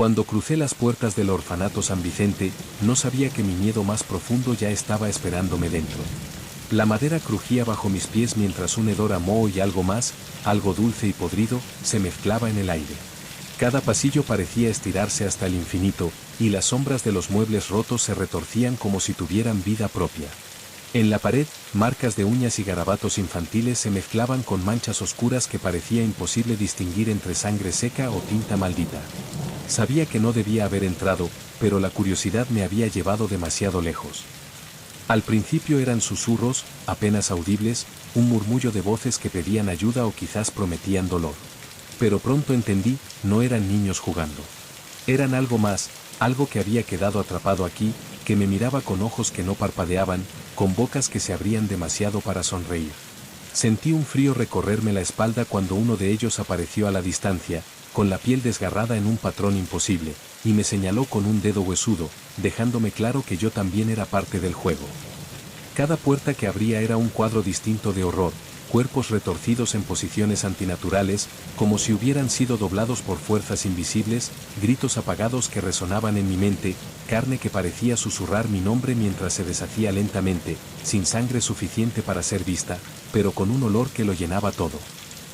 Cuando crucé las puertas del orfanato San Vicente, no sabía que mi miedo más profundo ya estaba esperándome dentro. La madera crujía bajo mis pies mientras un hedor a moho y algo más, algo dulce y podrido, se mezclaba en el aire. Cada pasillo parecía estirarse hasta el infinito, y las sombras de los muebles rotos se retorcían como si tuvieran vida propia. En la pared, marcas de uñas y garabatos infantiles se mezclaban con manchas oscuras que parecía imposible distinguir entre sangre seca o tinta maldita. Sabía que no debía haber entrado, pero la curiosidad me había llevado demasiado lejos. Al principio eran susurros, apenas audibles, un murmullo de voces que pedían ayuda o quizás prometían dolor. Pero pronto entendí, no eran niños jugando. Eran algo más, algo que había quedado atrapado aquí, que me miraba con ojos que no parpadeaban, con bocas que se abrían demasiado para sonreír. Sentí un frío recorrerme la espalda cuando uno de ellos apareció a la distancia, con la piel desgarrada en un patrón imposible, y me señaló con un dedo huesudo, dejándome claro que yo también era parte del juego. Cada puerta que abría era un cuadro distinto de horror, cuerpos retorcidos en posiciones antinaturales, como si hubieran sido doblados por fuerzas invisibles, gritos apagados que resonaban en mi mente, carne que parecía susurrar mi nombre mientras se deshacía lentamente, sin sangre suficiente para ser vista, pero con un olor que lo llenaba todo.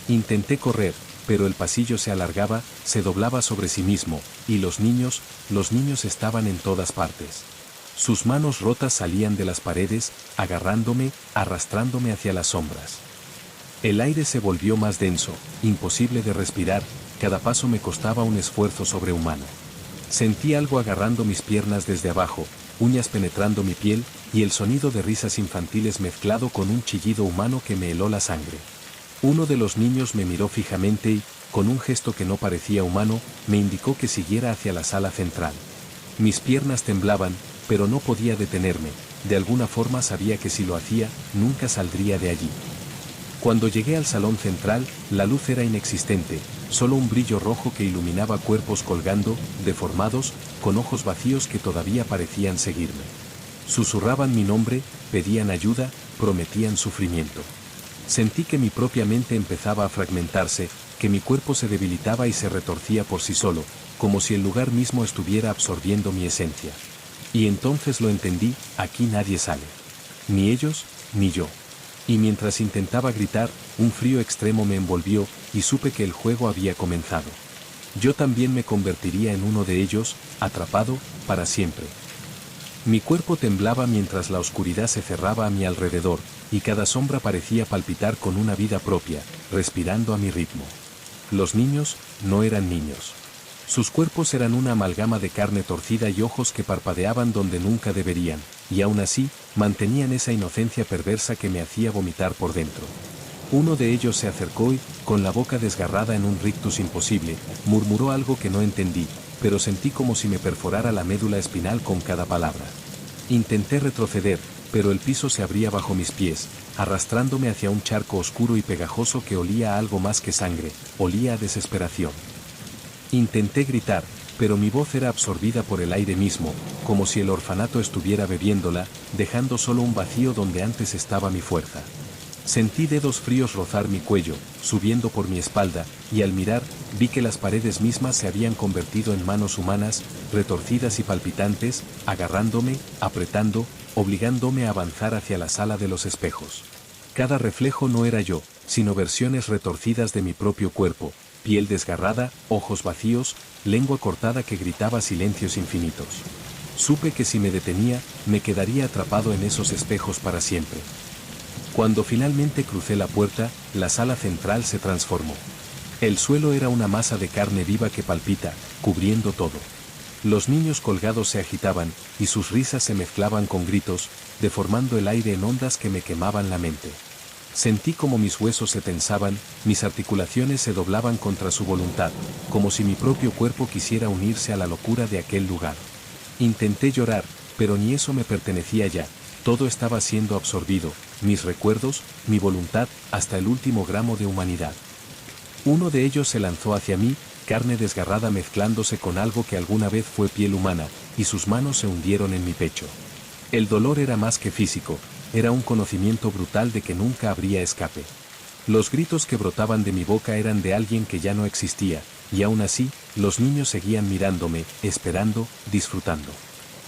Intenté correr, pero el pasillo se alargaba, se doblaba sobre sí mismo, y los niños estaban en todas partes. Sus manos rotas salían de las paredes, agarrándome, arrastrándome hacia las sombras. El aire se volvió más denso, imposible de respirar, cada paso me costaba un esfuerzo sobrehumano. Sentí algo agarrando mis piernas desde abajo, uñas penetrando mi piel, y el sonido de risas infantiles mezclado con un chillido humano que me heló la sangre. Uno de los niños me miró fijamente y, con un gesto que no parecía humano, me indicó que siguiera hacia la sala central. Mis piernas temblaban, pero no podía detenerme, de alguna forma sabía que si lo hacía, nunca saldría de allí. Cuando llegué al salón central, la luz era inexistente, solo un brillo rojo que iluminaba cuerpos colgando, deformados, con ojos vacíos que todavía parecían seguirme. Susurraban mi nombre, pedían ayuda, prometían sufrimiento. Sentí que mi propia mente empezaba a fragmentarse, que mi cuerpo se debilitaba y se retorcía por sí solo, como si el lugar mismo estuviera absorbiendo mi esencia. Y entonces lo entendí, aquí nadie sale. Ni ellos, ni yo. Y mientras intentaba gritar, un frío extremo me envolvió, y supe que el juego había comenzado. Yo también me convertiría en uno de ellos, atrapado, para siempre. Mi cuerpo temblaba mientras la oscuridad se cerraba a mi alrededor, y cada sombra parecía palpitar con una vida propia, respirando a mi ritmo. Los niños no eran niños. Sus cuerpos eran una amalgama de carne torcida y ojos que parpadeaban donde nunca deberían, y aún así, mantenían esa inocencia perversa que me hacía vomitar por dentro. Uno de ellos se acercó y, con la boca desgarrada en un rictus imposible, murmuró algo que no entendí, pero sentí como si me perforara la médula espinal con cada palabra. Intenté retroceder, pero el piso se abría bajo mis pies, arrastrándome hacia un charco oscuro y pegajoso que olía a algo más que sangre, olía a desesperación. Intenté gritar, pero mi voz era absorbida por el aire mismo, como si el orfanato estuviera bebiéndola, dejando solo un vacío donde antes estaba mi fuerza. Sentí dedos fríos rozar mi cuello, subiendo por mi espalda, y al mirar, vi que las paredes mismas se habían convertido en manos humanas, retorcidas y palpitantes, agarrándome, apretando, obligándome a avanzar hacia la sala de los espejos. Cada reflejo no era yo, sino versiones retorcidas de mi propio cuerpo, piel desgarrada, ojos vacíos, lengua cortada que gritaba silencios infinitos. Supe que si me detenía, me quedaría atrapado en esos espejos para siempre. Cuando finalmente crucé la puerta, la sala central se transformó. El suelo era una masa de carne viva que palpita, cubriendo todo. Los niños colgados se agitaban, y sus risas se mezclaban con gritos, deformando el aire en ondas que me quemaban la mente. Sentí como mis huesos se tensaban, mis articulaciones se doblaban contra su voluntad, como si mi propio cuerpo quisiera unirse a la locura de aquel lugar. Intenté llorar, pero ni eso me pertenecía ya, todo estaba siendo absorbido, mis recuerdos, mi voluntad, hasta el último gramo de humanidad. Uno de ellos se lanzó hacia mí, carne desgarrada mezclándose con algo que alguna vez fue piel humana, y sus manos se hundieron en mi pecho. El dolor era más que físico, era un conocimiento brutal de que nunca habría escape. Los gritos que brotaban de mi boca eran de alguien que ya no existía, y aún así, los niños seguían mirándome, esperando, disfrutando.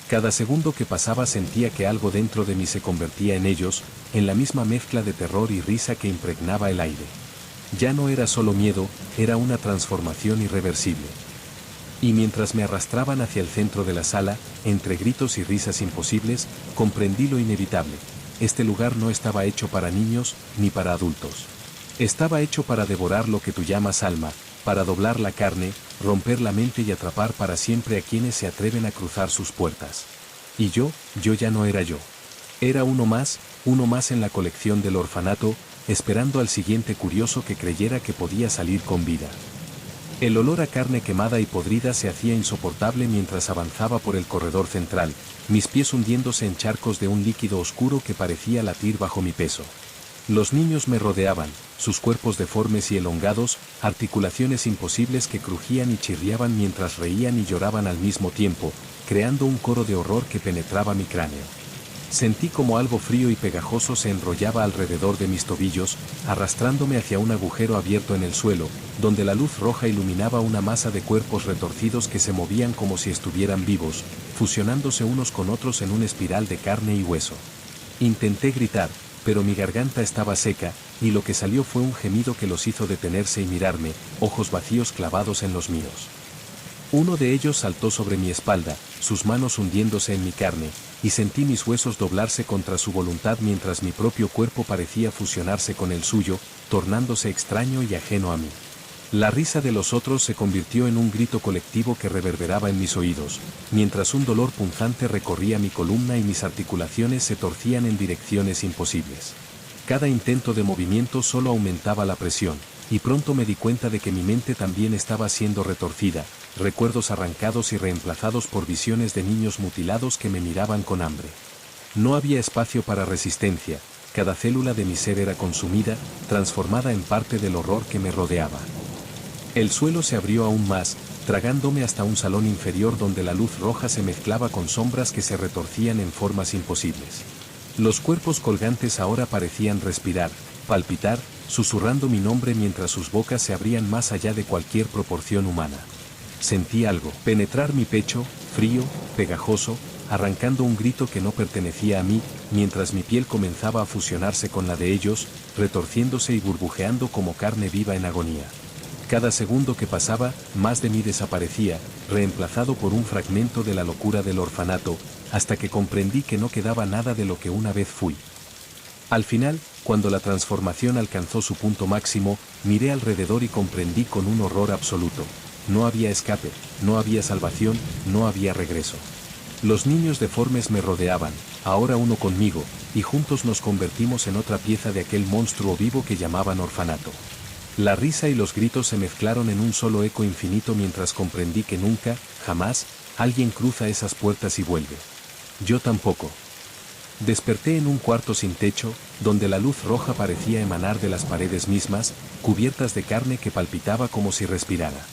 Cada segundo que pasaba sentía que algo dentro de mí se convertía en ellos, en la misma mezcla de terror y risa que impregnaba el aire. Ya no era solo miedo, era una transformación irreversible. Y mientras me arrastraban hacia el centro de la sala, entre gritos y risas imposibles, comprendí lo inevitable. Este lugar no estaba hecho para niños, ni para adultos. Estaba hecho para devorar lo que tú llamas alma, para doblar la carne, romper la mente y atrapar para siempre a quienes se atreven a cruzar sus puertas. Y yo ya no era yo. Era uno más en la colección del orfanato, esperando al siguiente curioso que creyera que podía salir con vida. El olor a carne quemada y podrida se hacía insoportable mientras avanzaba por el corredor central, mis pies hundiéndose en charcos de un líquido oscuro que parecía latir bajo mi peso. Los niños me rodeaban, sus cuerpos deformes y elongados, articulaciones imposibles que crujían y chirriaban mientras reían y lloraban al mismo tiempo, creando un coro de horror que penetraba mi cráneo. Sentí como algo frío y pegajoso se enrollaba alrededor de mis tobillos, arrastrándome hacia un agujero abierto en el suelo, donde la luz roja iluminaba una masa de cuerpos retorcidos que se movían como si estuvieran vivos, fusionándose unos con otros en una espiral de carne y hueso. Intenté gritar, pero mi garganta estaba seca, y lo que salió fue un gemido que los hizo detenerse y mirarme, ojos vacíos clavados en los míos. Uno de ellos saltó sobre mi espalda, sus manos hundiéndose en mi carne, y sentí mis huesos doblarse contra su voluntad mientras mi propio cuerpo parecía fusionarse con el suyo, tornándose extraño y ajeno a mí. La risa de los otros se convirtió en un grito colectivo que reverberaba en mis oídos, mientras un dolor punzante recorría mi columna y mis articulaciones se torcían en direcciones imposibles. Cada intento de movimiento solo aumentaba la presión, y pronto me di cuenta de que mi mente también estaba siendo retorcida, recuerdos arrancados y reemplazados por visiones de niños mutilados que me miraban con hambre. No había espacio para resistencia, cada célula de mi ser era consumida, transformada en parte del horror que me rodeaba. El suelo se abrió aún más, tragándome hasta un salón inferior donde la luz roja se mezclaba con sombras que se retorcían en formas imposibles. Los cuerpos colgantes ahora parecían respirar, palpitar, susurrando mi nombre mientras sus bocas se abrían más allá de cualquier proporción humana. Sentí algo penetrar mi pecho, frío, pegajoso, arrancando un grito que no pertenecía a mí, mientras mi piel comenzaba a fusionarse con la de ellos, retorciéndose y burbujeando como carne viva en agonía. Cada segundo que pasaba, más de mí desaparecía, reemplazado por un fragmento de la locura del orfanato, hasta que comprendí que no quedaba nada de lo que una vez fui. Al final, cuando la transformación alcanzó su punto máximo, miré alrededor y comprendí con un horror absoluto. No había escape, no había salvación, no había regreso. Los niños deformes me rodeaban, ahora uno conmigo, y juntos nos convertimos en otra pieza de aquel monstruo vivo que llamaban orfanato. La risa y los gritos se mezclaron en un solo eco infinito mientras comprendí que nunca, jamás, alguien cruza esas puertas y vuelve. Yo tampoco. Desperté en un cuarto sin techo, donde la luz roja parecía emanar de las paredes mismas, cubiertas de carne que palpitaba como si respirara.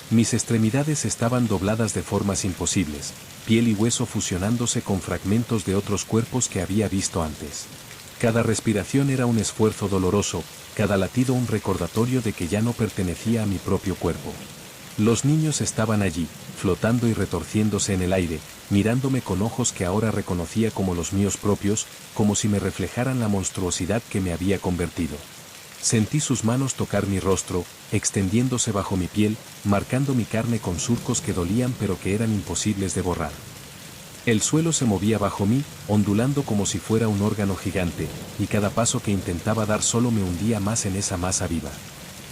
Mis extremidades estaban dobladas de formas imposibles, piel y hueso fusionándose con fragmentos de otros cuerpos que había visto antes. Cada respiración era un esfuerzo doloroso, cada latido un recordatorio de que ya no pertenecía a mi propio cuerpo. Los niños estaban allí, flotando y retorciéndose en el aire, mirándome con ojos que ahora reconocía como los míos propios, como si me reflejaran la monstruosidad que me había convertido. Sentí sus manos tocar mi rostro, extendiéndose bajo mi piel, marcando mi carne con surcos que dolían pero que eran imposibles de borrar. El suelo se movía bajo mí, ondulando como si fuera un órgano gigante, y cada paso que intentaba dar solo me hundía más en esa masa viva.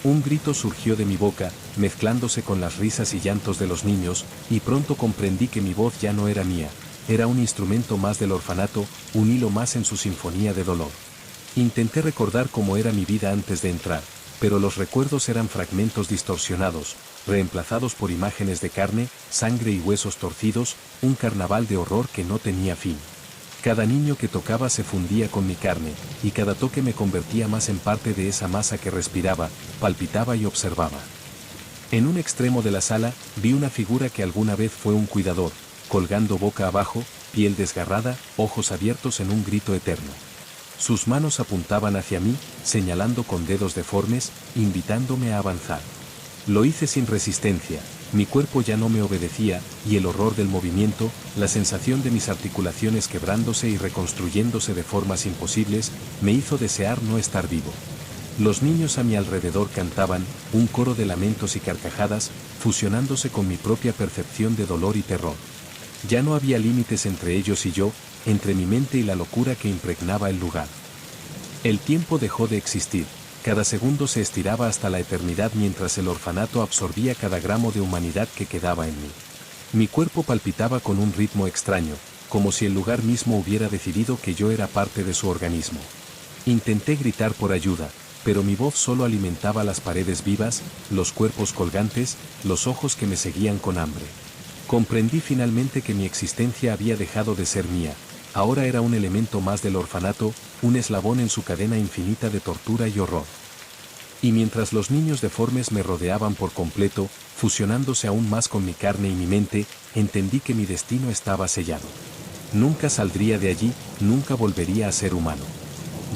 Un grito surgió de mi boca, mezclándose con las risas y llantos de los niños, y pronto comprendí que mi voz ya no era mía, era un instrumento más del orfanato, un hilo más en su sinfonía de dolor. Intenté recordar cómo era mi vida antes de entrar, pero los recuerdos eran fragmentos distorsionados, reemplazados por imágenes de carne, sangre y huesos torcidos, un carnaval de horror que no tenía fin. Cada niño que tocaba se fundía con mi carne, y cada toque me convertía más en parte de esa masa que respiraba, palpitaba y observaba. En un extremo de la sala, vi una figura que alguna vez fue un cuidador, colgando boca abajo, piel desgarrada, ojos abiertos en un grito eterno. Sus manos apuntaban hacia mí, señalando con dedos deformes, invitándome a avanzar. Lo hice sin resistencia, mi cuerpo ya no me obedecía, y el horror del movimiento, la sensación de mis articulaciones quebrándose y reconstruyéndose de formas imposibles, me hizo desear no estar vivo. Los niños a mi alrededor cantaban, un coro de lamentos y carcajadas, fusionándose con mi propia percepción de dolor y terror. Ya no había límites entre ellos y yo, entre mi mente y la locura que impregnaba el lugar. El tiempo dejó de existir, cada segundo se estiraba hasta la eternidad mientras el orfanato absorbía cada gramo de humanidad que quedaba en mí. Mi cuerpo palpitaba con un ritmo extraño, como si el lugar mismo hubiera decidido que yo era parte de su organismo. Intenté gritar por ayuda, pero mi voz solo alimentaba las paredes vivas, los cuerpos colgantes, los ojos que me seguían con hambre. Comprendí finalmente que mi existencia había dejado de ser mía, ahora era un elemento más del orfanato, un eslabón en su cadena infinita de tortura y horror. Y mientras los niños deformes me rodeaban por completo, fusionándose aún más con mi carne y mi mente, entendí que mi destino estaba sellado. Nunca saldría de allí, nunca volvería a ser humano.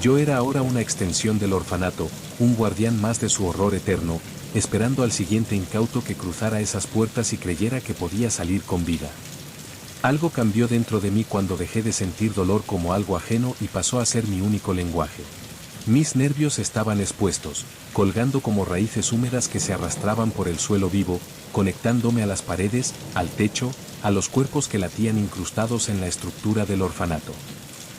Yo era ahora una extensión del orfanato, un guardián más de su horror eterno, esperando al siguiente incauto que cruzara esas puertas y creyera que podía salir con vida. Algo cambió dentro de mí cuando dejé de sentir dolor como algo ajeno y pasó a ser mi único lenguaje. Mis nervios estaban expuestos, colgando como raíces húmedas que se arrastraban por el suelo vivo, conectándome a las paredes, al techo, a los cuerpos que latían incrustados en la estructura del orfanato.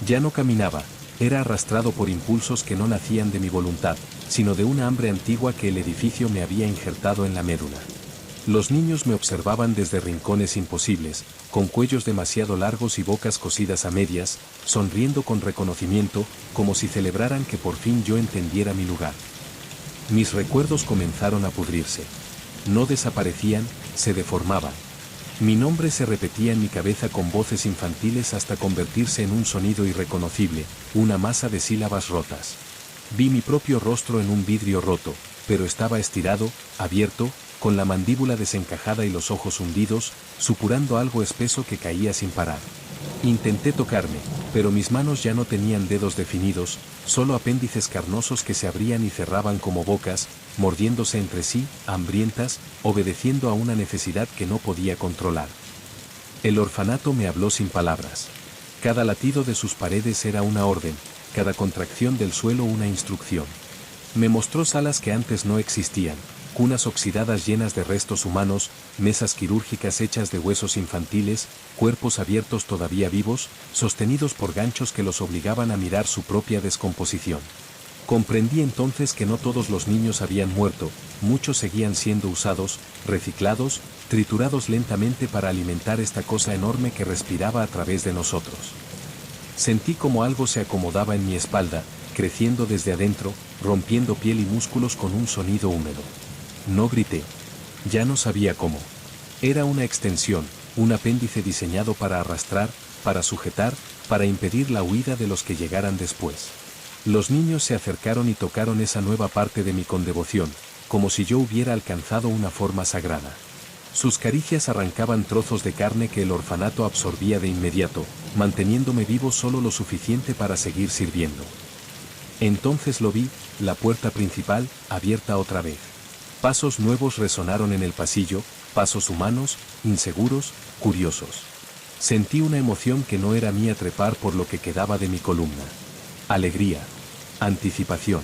Ya no caminaba. Era arrastrado por impulsos que no nacían de mi voluntad, sino de una hambre antigua que el edificio me había injertado en la médula. Los niños me observaban desde rincones imposibles, con cuellos demasiado largos y bocas cosidas a medias, sonriendo con reconocimiento, como si celebraran que por fin yo entendiera mi lugar. Mis recuerdos comenzaron a pudrirse. No desaparecían, se deformaban. Mi nombre se repetía en mi cabeza con voces infantiles hasta convertirse en un sonido irreconocible, una masa de sílabas rotas. Vi mi propio rostro en un vidrio roto, pero estaba estirado, abierto, con la mandíbula desencajada y los ojos hundidos, supurando algo espeso que caía sin parar. Intenté tocarme, pero mis manos ya no tenían dedos definidos, solo apéndices carnosos que se abrían y cerraban como bocas, mordiéndose entre sí, hambrientas, obedeciendo a una necesidad que no podía controlar. El orfanato me habló sin palabras. Cada latido de sus paredes era una orden, cada contracción del suelo una instrucción. Me mostró salas que antes no existían, cunas oxidadas llenas de restos humanos, mesas quirúrgicas hechas de huesos infantiles, cuerpos abiertos todavía vivos, sostenidos por ganchos que los obligaban a mirar su propia descomposición. Comprendí entonces que no todos los niños habían muerto, muchos seguían siendo usados, reciclados, triturados lentamente para alimentar esta cosa enorme que respiraba a través de nosotros. Sentí como algo se acomodaba en mi espalda, creciendo desde adentro, rompiendo piel y músculos con un sonido húmedo. No grité. Ya no sabía cómo. Era una extensión, un apéndice diseñado para arrastrar, para sujetar, para impedir la huida de los que llegaran después. Los niños se acercaron y tocaron esa nueva parte de mí con devoción, como si yo hubiera alcanzado una forma sagrada. Sus caricias arrancaban trozos de carne que el orfanato absorbía de inmediato, manteniéndome vivo solo lo suficiente para seguir sirviendo. Entonces lo vi, la puerta principal, abierta otra vez. Pasos nuevos resonaron en el pasillo, pasos humanos, inseguros, curiosos. Sentí una emoción que no era mía trepar por lo que quedaba de mi columna. Alegría. Anticipación.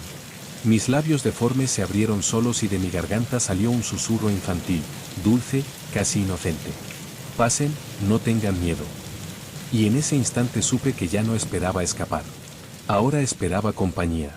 Mis labios deformes se abrieron solos y de mi garganta salió un susurro infantil, dulce, casi inocente. Pasen, no tengan miedo. Y en ese instante supe que ya no esperaba escapar. Ahora esperaba compañía.